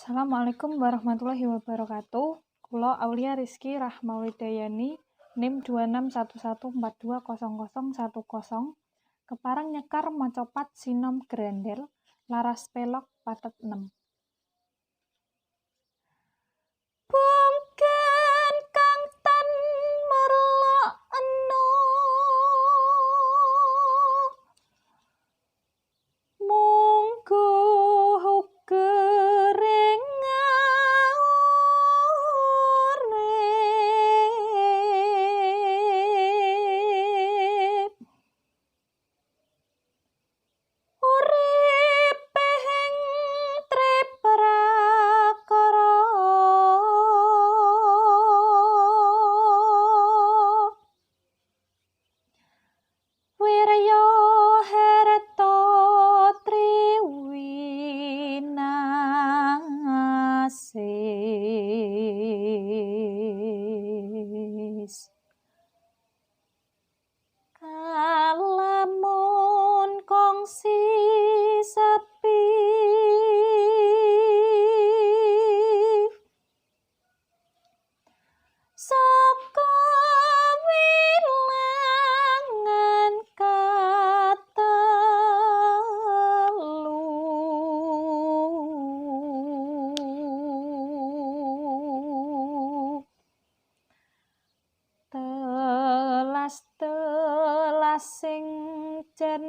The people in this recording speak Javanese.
Assalamualaikum warahmatullahi wabarakatuh. Kula Aulia Rizky Rahmawidayani, NIM 2611420010, kepareng nyekar maca sinom grendel, laras pelok patet 6. Bongken kang tan merlok eno, monggo gering urip, uripe ing triprakara, wirya herta triwinasis, kalamun kongsi sepi, saka wilangan katelu, telas-telas sing jen